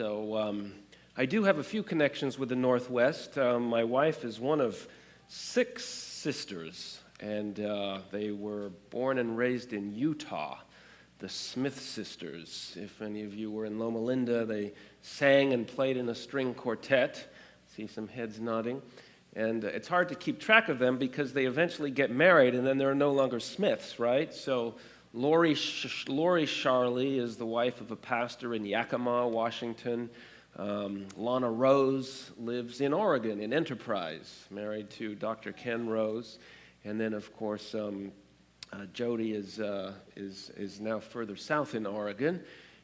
I do have a few connections with the Northwest. My wife is one of 6 sisters, and they were born and raised in Utah, the Smith sisters. If any of you were in Loma Linda, they sang and played in a string quartet. See some heads nodding. And it's hard to keep track of them because they eventually get married and then they're no longer Smiths, right? So Lori Charley is the wife of a pastor in Yakima, Washington. Lana Rose lives in Oregon, in Enterprise, married to Dr. Ken Rose. And then, of course, Jody is now further south in Oregon.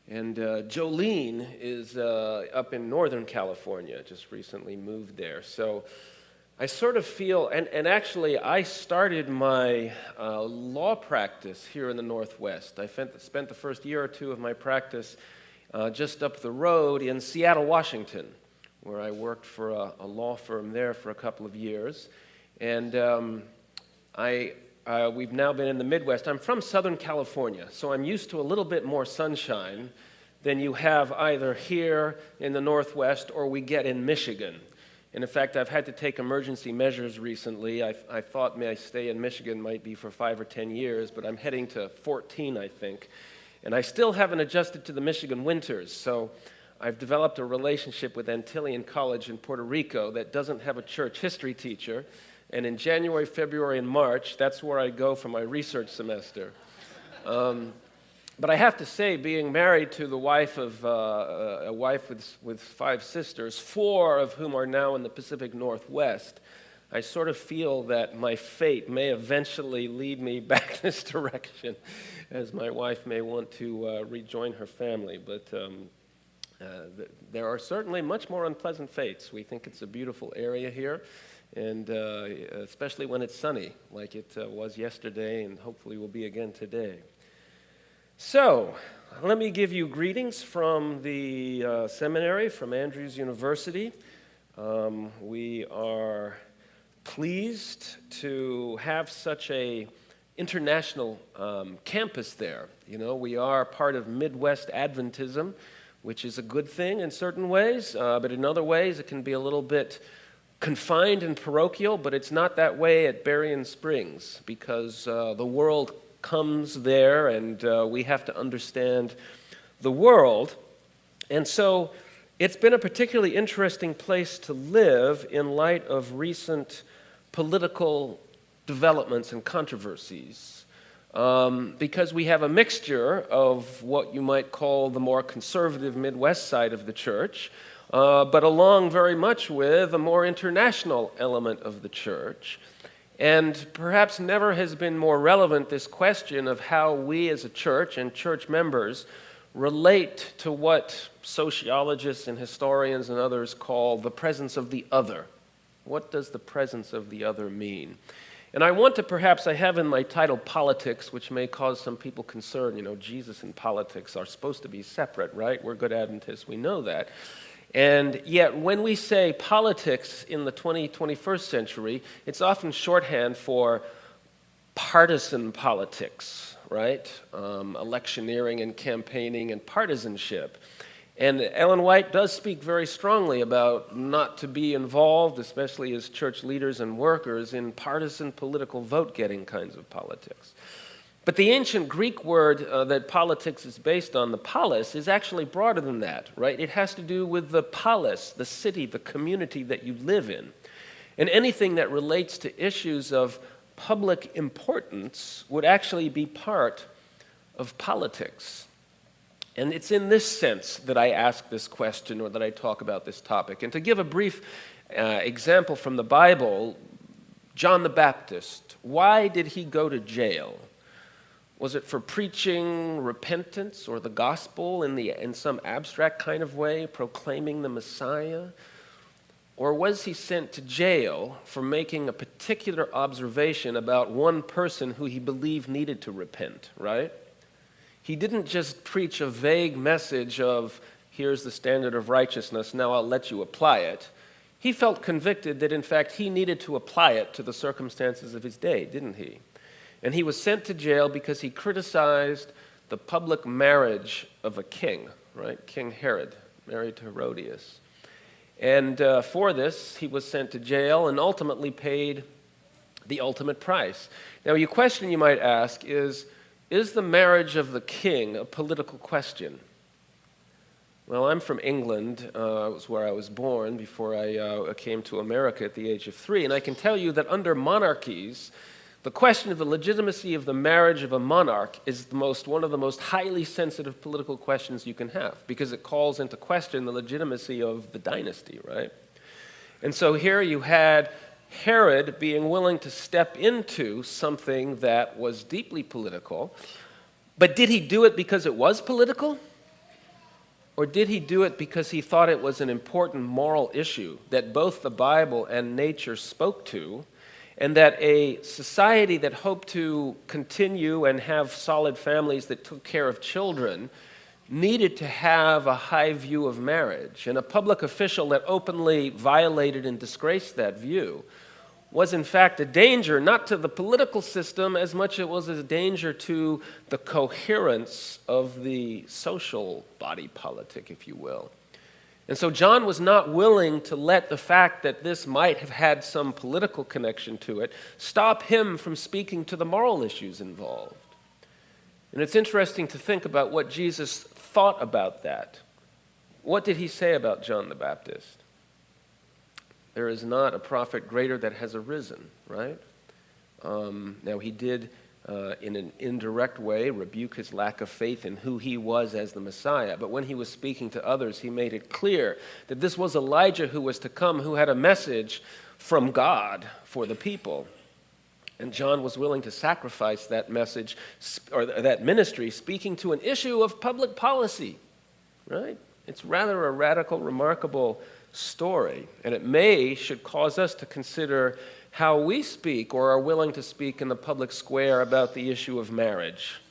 And Jolene is up in Northern California, just recently moved there. So I sort of feel, and actually I started my law practice here in the Northwest. I spent the first year or two of my practice just up the road in Seattle, Washington, where I worked for a law firm there for a couple of years. And we've now been in the Midwest. I'm from Southern California, so I'm used to a little bit more sunshine than you have either here in the Northwest or we get in Michigan. And in fact, I've had to take emergency measures recently. I thought my stay in Michigan might be for 5 or 10 years, but I'm heading to 14, I think. And I still haven't adjusted to the Michigan winters, so I've developed a relationship with Antillean College in Puerto Rico that doesn't have a church history teacher. And in January, February, and March, that's where I go for my research semester. But I have to say, being married to the wife of a wife with 5 sisters, 4 of whom are now in the Pacific Northwest, I sort of feel that my fate may eventually lead me back this direction, as my wife may want to rejoin her family. But there are certainly much more unpleasant fates. We think it's a beautiful area here, and especially when it's sunny, like it was yesterday and hopefully will be again today. So, let me give you greetings from the seminary, from Andrews University. We are pleased to have such a international campus there. You know, we are part of Midwest Adventism, which is a good thing in certain ways, but in other ways it can be a little bit confined and parochial, but it's not that way at Berrien Springs because the world comes there and we have to understand the world. And so it's been a particularly interesting place to live in light of recent political developments and controversies because we have a mixture of what you might call the more conservative Midwest side of the church, but along very much with a more international element of the church. And perhaps never has been more relevant this question of how we as a church and church members relate to what sociologists and historians and others call the presence of the other. What does the presence of the other mean? And I want to perhaps, I have in my title politics, which may cause some people concern. You know, Jesus and politics are supposed to be separate, right? We're good Adventists, we know that. And yet, when we say politics in the 21st century, it's often shorthand for partisan politics, right? Electioneering and campaigning and partisanship. And Ellen White does speak very strongly about not to be involved, especially as church leaders and workers, in partisan political vote-getting kinds of politics. But the ancient Greek word that politics is based on, the polis, is actually broader than that, right? It has to do with the polis, the city, the community that you live in. And anything that relates to issues of public importance would actually be part of politics. And it's in this sense that I ask this question or that I talk about this topic. And to give a brief example from the Bible, John the Baptist, why did he go to jail? Was it for preaching repentance or the gospel in some abstract kind of way, proclaiming the Messiah? Or was he sent to jail for making a particular observation about one person who he believed needed to repent, right? He didn't just preach a vague message of, here's the standard of righteousness, now I'll let you apply it. He felt convicted that, in fact, he needed to apply it to the circumstances of his day, didn't he? And he was sent to jail because he criticized the public marriage of a king, right? King Herod. married to Herodias. And for this, he was sent to jail and ultimately paid the ultimate price. Now, a question you might ask is the marriage of the king a political question? Well, I'm from England. It was where I was born before I came to America at the age of 3. And I can tell you that under monarchies, the question of the legitimacy of the marriage of a monarch is one of the most highly sensitive political questions you can have, because it calls into question the legitimacy of the dynasty, right? And so here you had Herod being willing to step into something that was deeply political, but did he do it because it was political? Or did he do it because he thought it was an important moral issue that both the Bible and nature spoke to, and that a society that hoped to continue and have solid families that took care of children needed to have a high view of marriage? And a public official that openly violated and disgraced that view was in fact a danger, not to the political system as much as it was a danger to the coherence of the social body politic, if you will. And so John was not willing to let the fact that this might have had some political connection to it stop him from speaking to the moral issues involved. And it's interesting to think about what Jesus thought about that. What did he say about John the Baptist? There is not a prophet greater that has arisen, right? Now, he did, in an indirect way, rebuke his lack of faith in who he was as the Messiah. But when he was speaking to others, he made it clear that this was Elijah who was to come, who had a message from God for the people. And John was willing to sacrifice that message, or that ministry, speaking to an issue of public policy, right? It's rather a radical, remarkable story, and it should cause us to consider how we speak or are willing to speak in the public square about the issue of marriage.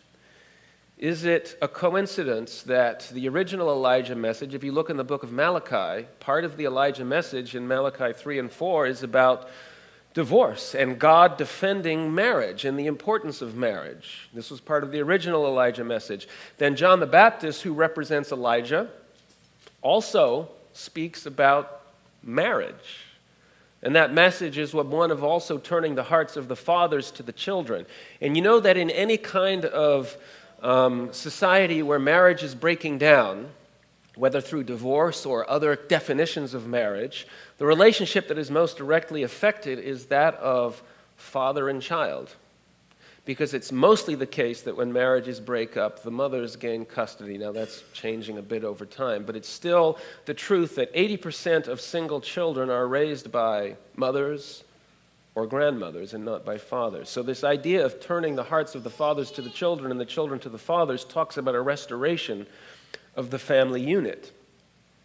Is it a coincidence that the original Elijah message, if you look in the book of Malachi, part of the Elijah message in Malachi 3 and 4 is about divorce and God defending marriage and the importance of marriage? This was part of the original Elijah message. Then John the Baptist, who represents Elijah, also speaks about marriage. And that message is one of also turning the hearts of the fathers to the children. And you know that in any kind of society where marriage is breaking down, whether through divorce or other definitions of marriage, the relationship that is most directly affected is that of father and child. Because it's mostly the case that when marriages break up, the mothers gain custody. Now, that's changing a bit over time, but it's still the truth that 80% of single children are raised by mothers or grandmothers and not by fathers. So this idea of turning the hearts of the fathers to the children and the children to the fathers talks about a restoration of the family unit.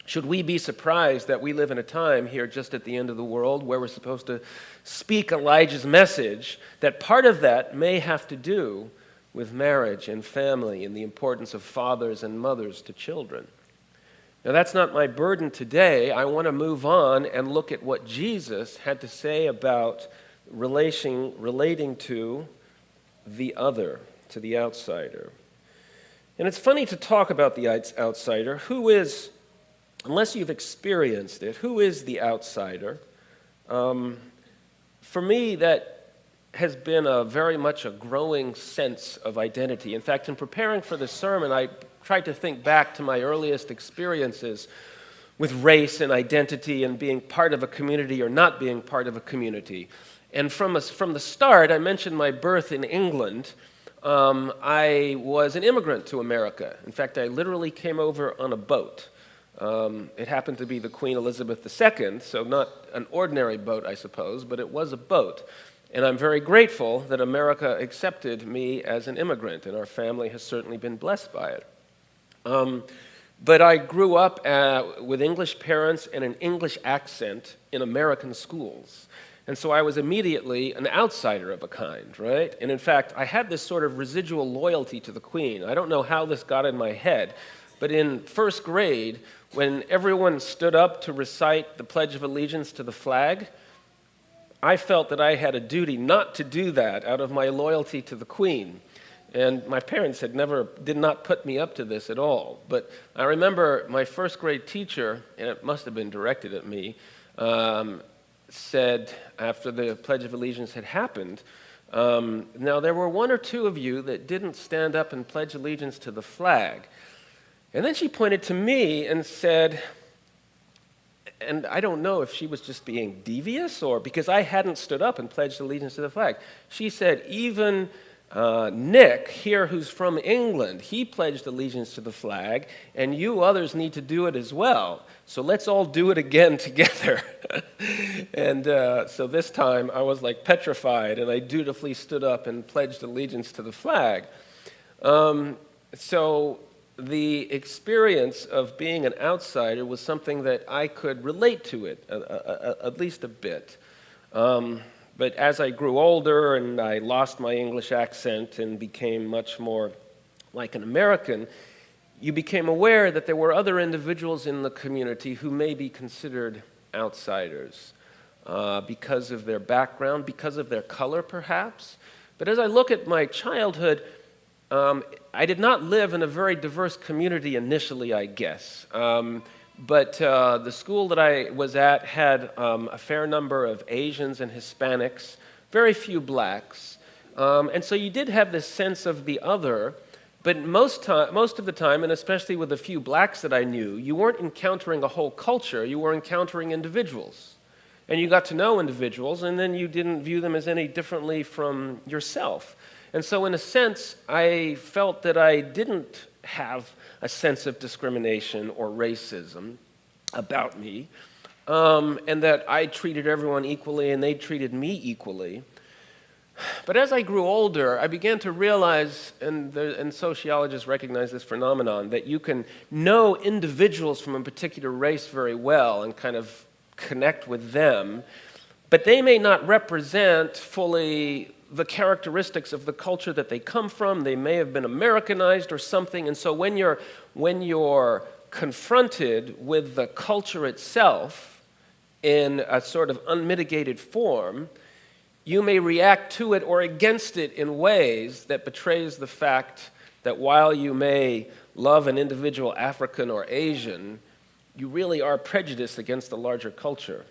Should we be surprised that we live in a time here just at the end of the world where we're supposed to speak Elijah's message, that part of that may have to do with marriage and family and the importance of fathers and mothers to children? Now, that's not my burden today. I want to move on and look at what Jesus had to say about relating to the other, to the outsider. And it's funny to talk about the outsider. Who is, unless you've experienced it, who is the outsider? For me, that has been very much a growing sense of identity. In fact, in preparing for this sermon, I tried to think back to my earliest experiences with race and identity and being part of a community or not being part of a community. And from the start, I mentioned my birth in England. I was an immigrant to America. In fact, I literally came over on a boat. It happened to be the Queen Elizabeth II, so not an ordinary boat, I suppose, but it was a boat. And I'm very grateful that America accepted me as an immigrant, and our family has certainly been blessed by it. But I grew up with English parents and an English accent in American schools. And so I was immediately an outsider of a kind, right? And in fact, I had this sort of residual loyalty to the Queen. I don't know how this got in my head, but in first grade, when everyone stood up to recite the Pledge of Allegiance to the flag, I felt that I had a duty not to do that out of my loyalty to the Queen. And my parents did not put me up to this at all. But I remember my first grade teacher, and it must have been directed at me, said after the Pledge of Allegiance had happened, now there were one or two of you that didn't stand up and pledge allegiance to the flag. And then she pointed to me and said, and I don't know if she was just being devious or because I hadn't stood up and pledged allegiance to the flag. She said, even Nick here, who's from England, he pledged allegiance to the flag, and you others need to do it as well. So let's all do it again together. And so this time I was like petrified, and I dutifully stood up and pledged allegiance to the flag. So the experience of being an outsider was something that I could relate to it, at least a bit. But as I grew older and I lost my English accent and became much more like an American, you became aware that there were other individuals in the community who may be considered outsiders because of their background, because of their color perhaps. But as I look at my childhood, I did not live in a very diverse community initially, I guess. But the school that I was at had a fair number of Asians and Hispanics, very few blacks. And so you did have this sense of the other, but most of the time, and especially with the few blacks that I knew, you weren't encountering a whole culture, you were encountering individuals. And you got to know individuals, and then you didn't view them as any differently from yourself. And so in a sense, I felt that I didn't have a sense of discrimination or racism about me, and that I treated everyone equally and they treated me equally. But as I grew older, I began to realize, and sociologists recognize this phenomenon, that you can know individuals from a particular race very well and kind of connect with them, but they may not represent fully the characteristics of the culture that they come from. They may have been Americanized or something, and so when you're confronted with the culture itself in a sort of unmitigated form, you may react to it or against it in ways that betrays the fact that while you may love an individual African or Asian, you really are prejudiced against the larger culture.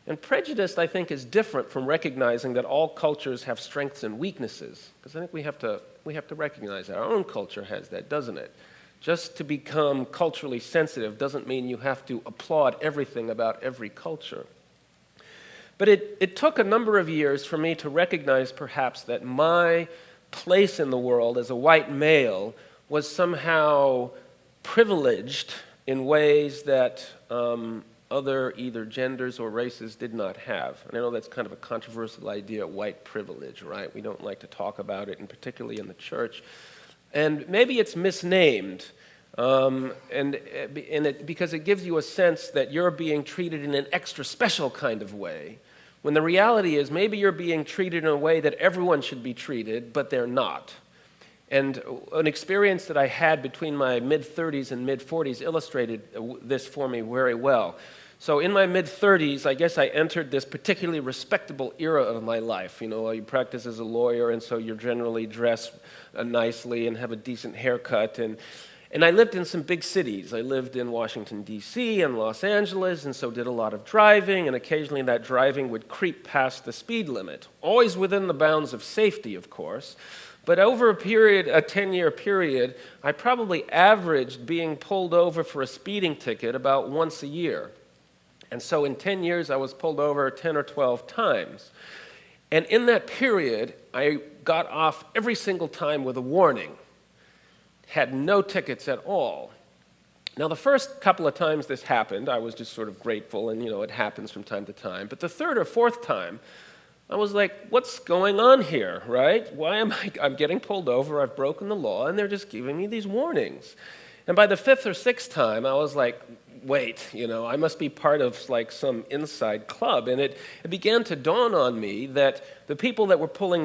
And prejudice, I think, is different from recognizing that all cultures have strengths and weaknesses, because I think we have to recognize that. Our own culture has that, doesn't it? Just to become culturally sensitive doesn't mean you have to applaud everything about every culture. But it took a number of years for me to recognize, perhaps, that my place in the world as a white male was somehow privileged in ways that other either genders or races did not have. And I know that's kind of a controversial idea, white privilege, right? We don't like to talk about it, and particularly in the church. And maybe it's misnamed, because it gives you a sense that you're being treated in an extra special kind of way, when the reality is maybe you're being treated in a way that everyone should be treated, but they're not. And an experience that I had between my mid-30s and mid-40s illustrated this for me very well. So in my mid-30s, I guess I entered this particularly respectable era of my life. You know, you practice as a lawyer, and so you're generally dressed nicely and have a decent haircut. And I lived in some big cities. I lived in Washington, D.C. and Los Angeles, and so did a lot of driving, and occasionally that driving would creep past the speed limit, always within the bounds of safety, of course. But over a 10-year period, I probably averaged being pulled over for a speeding ticket about once a year. And so in 10 years, I was pulled over 10 or 12 times. And in that period, I got off every single time with a warning. Had no tickets at all. Now, the first couple of times this happened, I was just sort of grateful, and, it happens from time to time. But the third or fourth time, I was like, what's going on here, right? Why am I'm getting pulled over, I've broken the law, and they're just giving me these warnings. And by the fifth or sixth time, I was like, wait, I must be part of like some inside club. And it began to dawn on me that the people that were pulling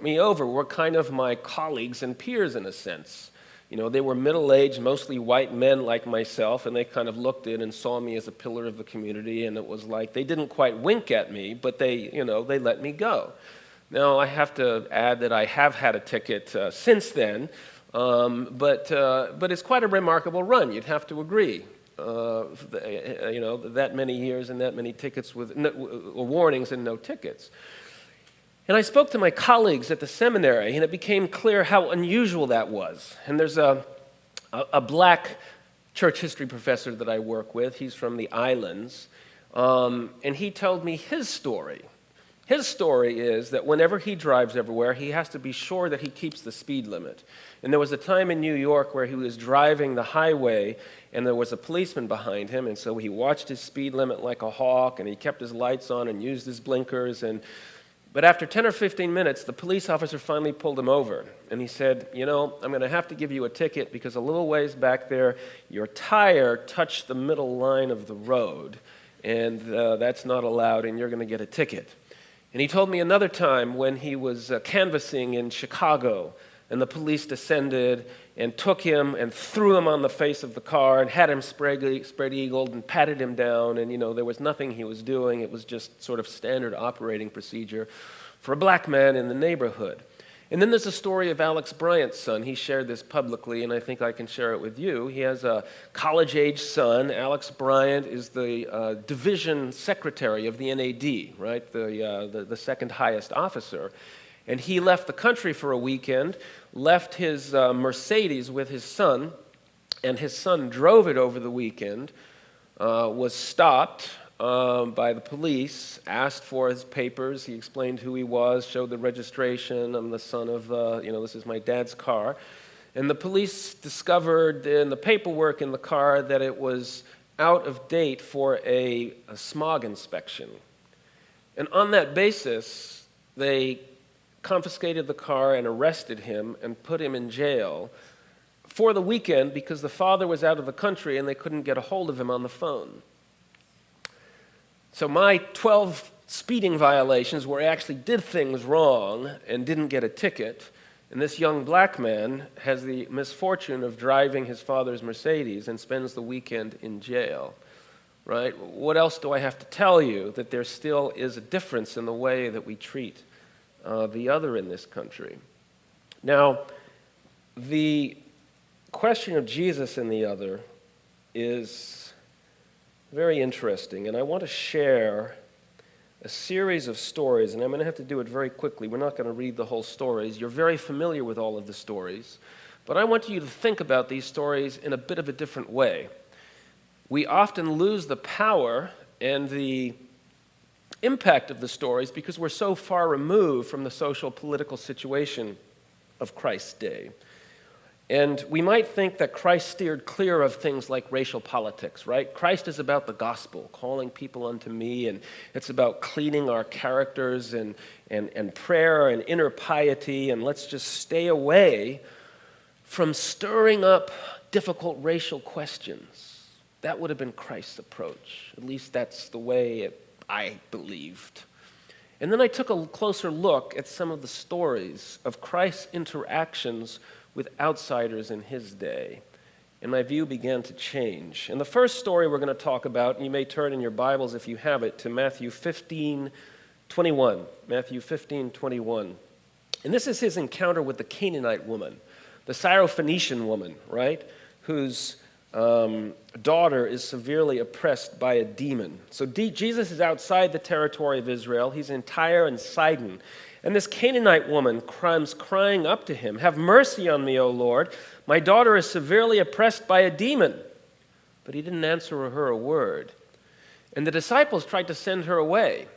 me over were kind of my colleagues and peers in a sense. They were middle-aged, mostly white men like myself, and they kind of looked in and saw me as a pillar of the community, and it was like they didn't quite wink at me, but they let me go. Now, I have to add that I have had a ticket since then, but it's quite a remarkable run, you'd have to agree. That many years and that many tickets with warnings and no tickets. And I spoke to my colleagues at the seminary, and it became clear how unusual that was. And there's a black church history professor that I work with. He's from the islands, and he told me his story. His story is that whenever he drives everywhere, he has to be sure that he keeps the speed limit. And there was a time in New York where he was driving the highway, and there was a policeman behind him, and so he watched his speed limit like a hawk, and he kept his lights on and used his blinkers. But after 10 or 15 minutes, the police officer finally pulled him over, and he said, I'm going to have to give you a ticket because a little ways back there, your tire touched the middle line of the road, and that's not allowed, and you're going to get a ticket. And he told me another time when he was canvassing in Chicago, and the police descended and took him and threw him on the face of the car and had him spread-eagled and patted him down, and there was nothing he was doing. It was just sort of standard operating procedure for a black man in the neighborhood. And then there's the story of Alex Bryant's son. He shared this publicly, and I think I can share it with you. He has a college-age son. Alex Bryant is the division secretary of the NAD, right, the second highest officer. And he left the country for a weekend, left his Mercedes with his son, and his son drove it over the weekend, was stopped by the police, asked for his papers. He explained who he was, showed the registration. I'm the son of, this is my dad's car. And the police discovered in the paperwork in the car that it was out of date for a smog inspection. And on that basis, they confiscated the car and arrested him and put him in jail for the weekend because the father was out of the country and they couldn't get a hold of him on the phone. So my 12 speeding violations where I actually did things wrong and didn't get a ticket, and this young black man has the misfortune of driving his father's Mercedes and spends the weekend in jail, right? What else do I have to tell you? That there still is a difference in the way that we treat the other in this country. Now, the question of Jesus and the other is very interesting, and I want to share a series of stories, and I'm going to have to do it very quickly. We're not going to read the whole stories. You're very familiar with all of the stories, but I want you to think about these stories in a bit of a different way. We often lose the power and the impact of the stories because we're so far removed from the social political situation of Christ's day. And we might think that Christ steered clear of things like racial politics, right? Christ is about the gospel, calling people unto me, and it's about cleaning our characters and prayer and inner piety, and let's just stay away from stirring up difficult racial questions. That would have been Christ's approach. At least that's the way I believed. And then I took a closer look at some of the stories of Christ's interactions with outsiders in his day, and my view began to change. And the first story we're going to talk about, and you may turn in your Bibles if you have it, to Matthew 15:21. Matthew 15:21. And this is his encounter with the Canaanite woman, the Syrophoenician woman, right, whose daughter is severely oppressed by a demon. So Jesus is outside the territory of Israel. He's in Tyre and Sidon. And this Canaanite woman comes crying up to him, "Have mercy on me, O Lord. My daughter is severely oppressed by a demon." But he didn't answer her a word. And the disciples tried to send her away.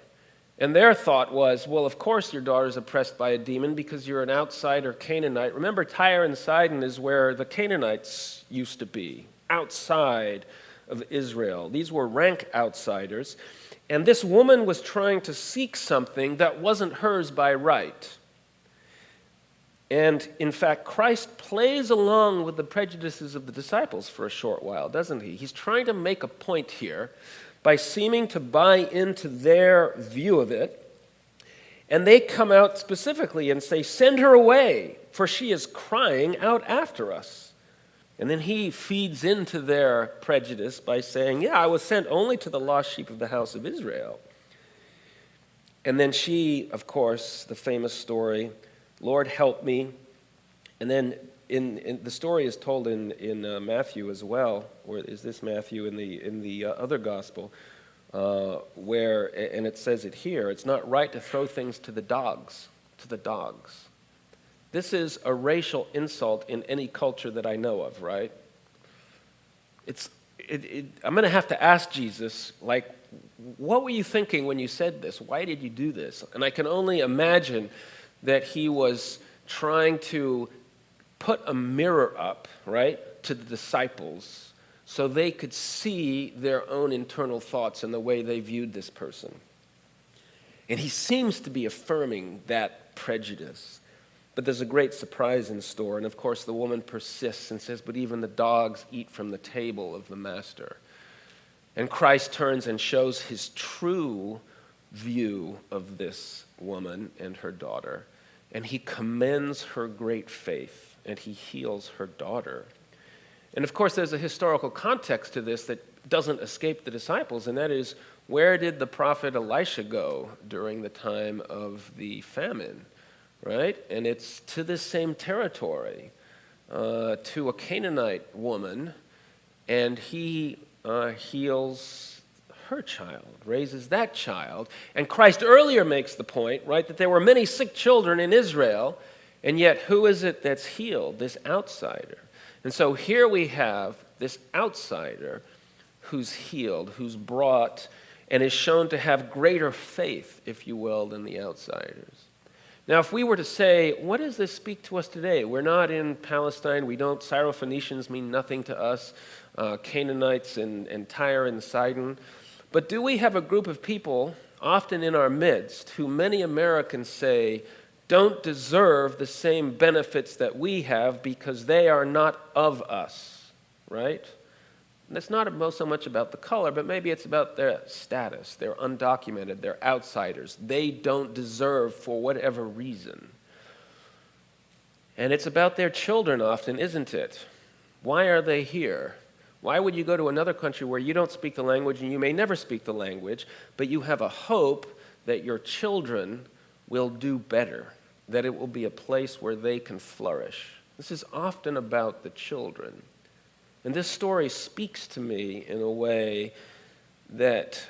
And their thought was, well, of course your daughter's oppressed by a demon because you're an outsider Canaanite. Remember, Tyre and Sidon is where the Canaanites used to be, outside of Israel. These were rank outsiders. And this woman was trying to seek something that wasn't hers by right. And in fact, Christ plays along with the prejudices of the disciples for a short while, doesn't he? He's trying to make a point here by seeming to buy into their view of it. And they come out specifically and say, "Send her away, for she is crying out after us." And then he feeds into their prejudice by saying, "Yeah, I was sent only to the lost sheep of the house of Israel." And then she, of course, the famous story, Lord, help me. And then in the story is told in Matthew as well, or is this Matthew in the other gospel, where, and it says it here, it's not right to throw things to the dogs, This is a racial insult in any culture that I know of, right? I'm going to have to ask Jesus, like, what were you thinking when you said this? Why did you do this? And I can only imagine that he was trying to put a mirror up, right, to the disciples so they could see their own internal thoughts and the way they viewed this person. And he seems to be affirming that prejudice. But there's a great surprise in store, and of course the woman persists and says, but even the dogs eat from the table of the master. And Christ turns and shows his true view of this woman and her daughter, and he commends her great faith, and he heals her daughter. And of course there's a historical context to this that doesn't escape the disciples, and that is, where did the prophet Elisha go during the time of the famine? Right? And it's to this same territory, to a Canaanite woman, and he heals her child, raises that child. And Christ earlier makes the point, right, that there were many sick children in Israel, and yet who is it that's healed? This outsider. And so here we have this outsider who's healed, who's brought, and is shown to have greater faith, if you will, than the outsiders. Now, if we were to say, what does this speak to us today? We're not in Palestine. Syrophoenicians mean nothing to us, Canaanites and Tyre and Sidon. But do we have a group of people, often in our midst, who many Americans say don't deserve the same benefits that we have because they are not of us, right? And it's not so much about the color, but maybe it's about their status. They're undocumented. They're outsiders. They don't deserve for whatever reason. And it's about their children often, isn't it? Why are they here? Why would you go to another country where you don't speak the language and you may never speak the language, but you have a hope that your children will do better, that it will be a place where they can flourish? This is often about the children. And this story speaks to me in a way that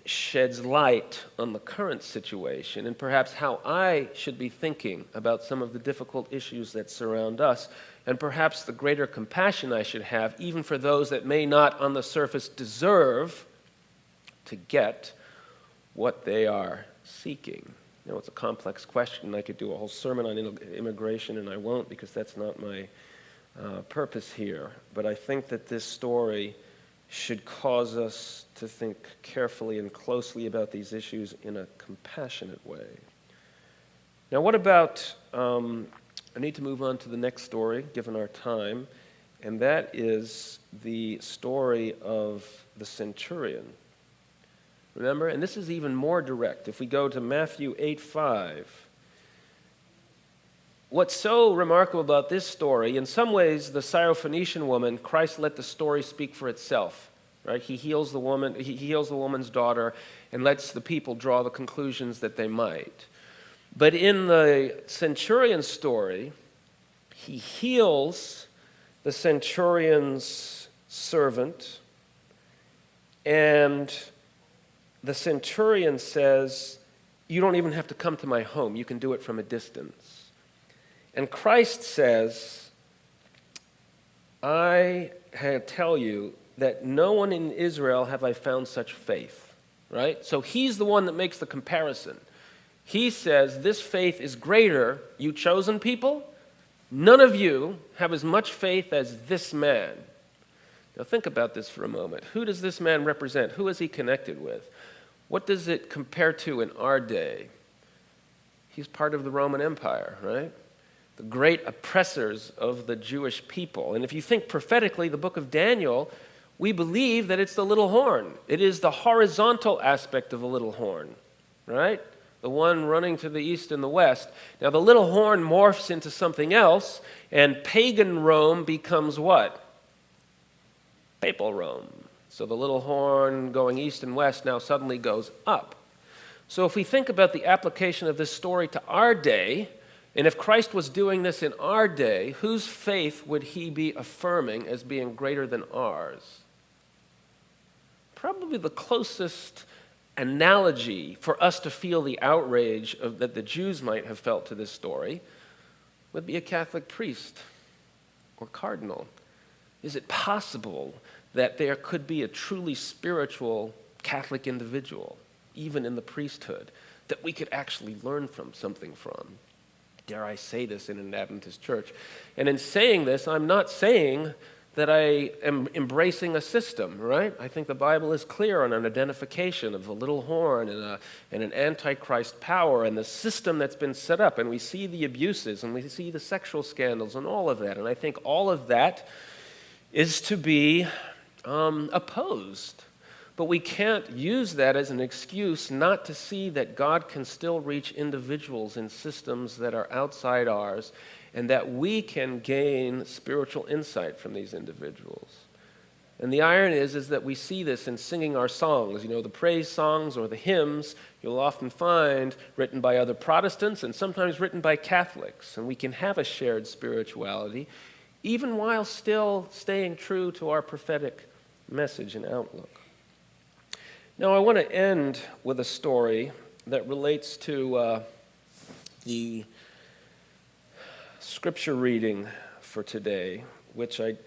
sheds light on the current situation and perhaps how I should be thinking about some of the difficult issues that surround us, and perhaps the greater compassion I should have even for those that may not on the surface deserve to get what they are seeking. You know, it's a complex question. I could do a whole sermon on immigration, and I won't because that's not my purpose here, but I think that this story should cause us to think carefully and closely about these issues in a compassionate way. Now, what about, I need to move on to the next story, given our time, and that is the story of the centurion. Remember? And this is even more direct. If we go to Matthew 8:5, what's so remarkable about this story, in some ways, the Syrophoenician woman, Christ let the story speak for itself. Right? He heals the woman's daughter, and lets the people draw the conclusions that they might. But in the centurion story, he heals the centurion's servant, and the centurion says, "You don't even have to come to my home. You can do it from a distance." And Christ says, I tell you that no one in Israel have I found such faith, right? So he's the one that makes the comparison. He says, this faith is greater, you chosen people. None of you have as much faith as this man. Now think about this for a moment. Who does this man represent? Who is he connected with? What does it compare to in our day? He's part of the Roman Empire, right? The great oppressors of the Jewish people. And if you think prophetically, the book of Daniel, we believe that it's the little horn. It is the horizontal aspect of the little horn, right? The one running to the east and the west. Now, the little horn morphs into something else, and pagan Rome becomes what? Papal Rome. So the little horn going east and west now suddenly goes up. So if we think about the application of this story to our day, and if Christ was doing this in our day, whose faith would he be affirming as being greater than ours? Probably the closest analogy for us to feel the outrage that the Jews might have felt to this story would be a Catholic priest or cardinal. Is it possible that there could be a truly spiritual Catholic individual, even in the priesthood, that we could actually learn from something from? Dare I say this in an Adventist church? And in saying this, I'm not saying that I am embracing a system, right? I think the Bible is clear on an identification of a little horn and an antichrist power and the system that's been set up. And we see the abuses and we see the sexual scandals and all of that. And I think all of that is to be opposed. But we can't use that as an excuse not to see that God can still reach individuals in systems that are outside ours, and that we can gain spiritual insight from these individuals. And the irony is that we see this in singing our songs. You know, the praise songs or the hymns you'll often find written by other Protestants and sometimes written by Catholics. And we can have a shared spirituality even while still staying true to our prophetic message and outlook. Now, I want to end with a story that relates to the scripture reading for today, which I,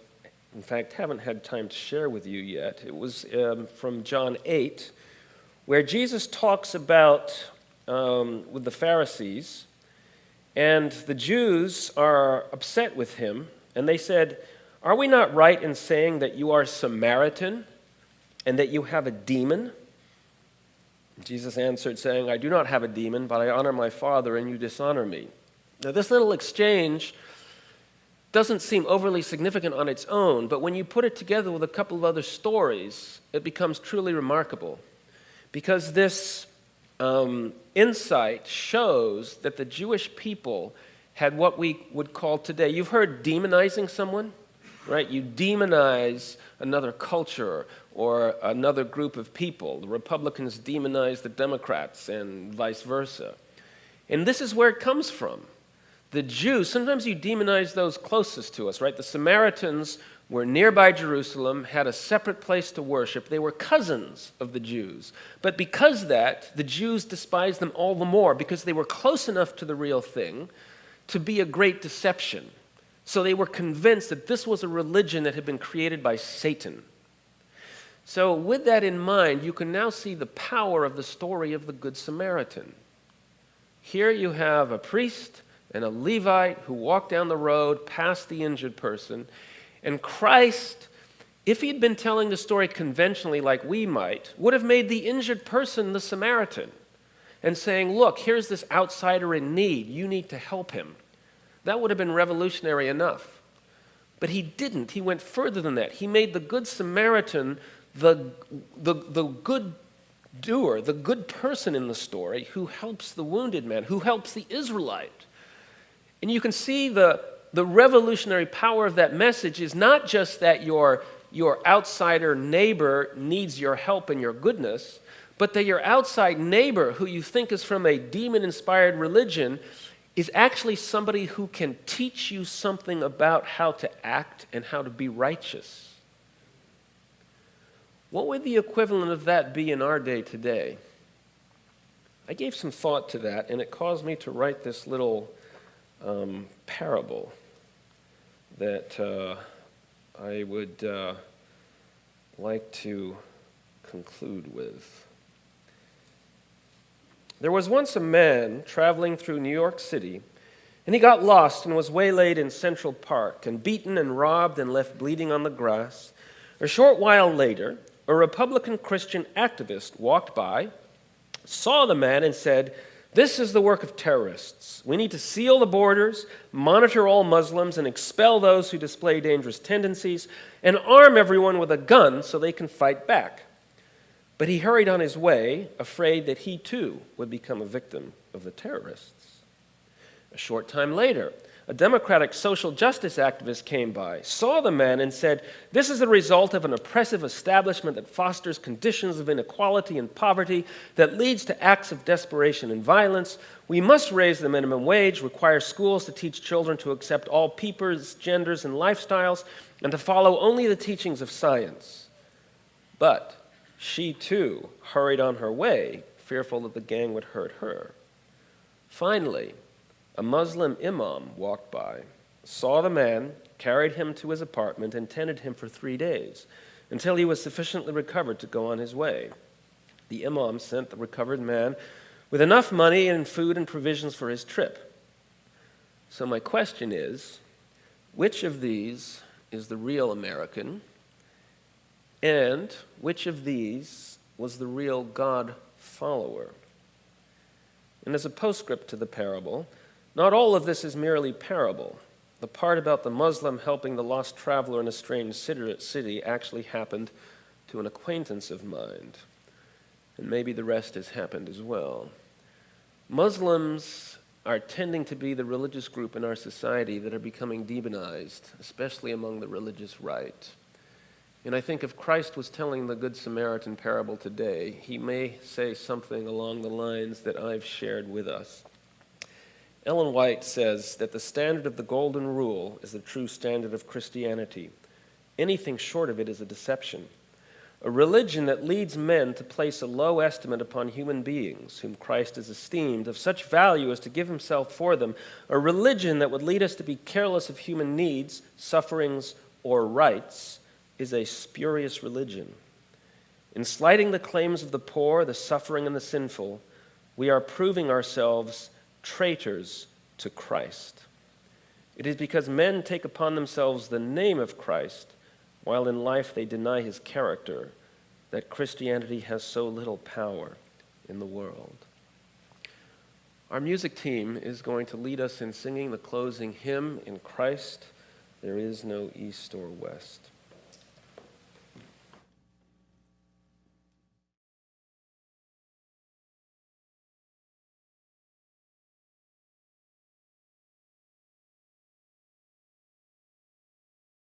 in fact, haven't had time to share with you yet. It was from John 8, where Jesus talks about with the Pharisees, and the Jews are upset with him, and they said, "Are we not right in saying that you are Samaritan and that you have a demon?" Jesus answered, saying, "I do not have a demon, but I honor my Father, and you dishonor me." Now, this little exchange doesn't seem overly significant on its own, but when you put it together with a couple of other stories, it becomes truly remarkable. Because this insight shows that the Jewish people had what we would call today, you've heard demonizing someone, right? You demonize another culture or another group of people. The Republicans demonize the Democrats and vice versa. And this is where it comes from. The Jews, sometimes you demonize those closest to us, right? The Samaritans were nearby Jerusalem, had a separate place to worship. They were cousins of the Jews. But because of that, the Jews despised them all the more because they were close enough to the real thing to be a great deception. So they were convinced that this was a religion that had been created by Satan. So with that in mind, you can now see the power of the story of the Good Samaritan. Here you have a priest and a Levite who walk down the road past the injured person. And Christ, if he had been telling the story conventionally like we might, would have made the injured person the Samaritan and saying, "Look, here's this outsider in need. You need to help him." That would have been revolutionary enough. But he didn't. He went further than that. He made the Good Samaritan the good doer, the good person in the story who helps the wounded man, who helps the Israelite. And you can see the revolutionary power of that message is not just that your outsider neighbor needs your help and your goodness, but that your outside neighbor, who you think is from a demon-inspired religion, is actually somebody who can teach you something about how to act and how to be righteous. What would the equivalent of that be in our day today? I gave some thought to that, and it caused me to write this little parable that I would like to conclude with. There was once a man traveling through New York City, and he got lost and was waylaid in Central Park and beaten and robbed and left bleeding on the grass. A short while later, a Republican Christian activist walked by, saw the man, and said, "This is the work of terrorists. We need to seal the borders, monitor all Muslims, and expel those who display dangerous tendencies, and arm everyone with a gun so they can fight back." But he hurried on his way, afraid that he too would become a victim of the terrorists. A short time later, a democratic social justice activist came by, saw the men, and said, "This is the result of an oppressive establishment that fosters conditions of inequality and poverty that leads to acts of desperation and violence. We must raise the minimum wage, require schools to teach children to accept all peoples, genders, and lifestyles, and to follow only the teachings of science." But she, too, hurried on her way, fearful that the gang would hurt her. Finally, a Muslim imam walked by, saw the man, carried him to his apartment, and tended him for 3 days, until he was sufficiently recovered to go on his way. The imam sent the recovered man with enough money and food and provisions for his trip. So my question is, which of these is the real American, and which of these was the real God follower? And as a postscript to the parable, not all of this is merely parable. The part about the Muslim helping the lost traveler in a strange city actually happened to an acquaintance of mine. And maybe the rest has happened as well. Muslims are tending to be the religious group in our society that are becoming demonized, especially among the religious right. And I think if Christ was telling the Good Samaritan parable today, he may say something along the lines that I've shared with us. Ellen White says that the standard of the Golden Rule is the true standard of Christianity. Anything short of it is a deception. A religion that leads men to place a low estimate upon human beings, whom Christ has esteemed of such value as to give himself for them. A religion that would lead us to be careless of human needs, sufferings, or rights is a spurious religion. In slighting the claims of the poor, the suffering, and the sinful, we are proving ourselves traitors to Christ. It is because men take upon themselves the name of Christ, while in life they deny his character, that Christianity has so little power in the world. Our music team is going to lead us in singing the closing hymn, "In Christ There Is No East or West."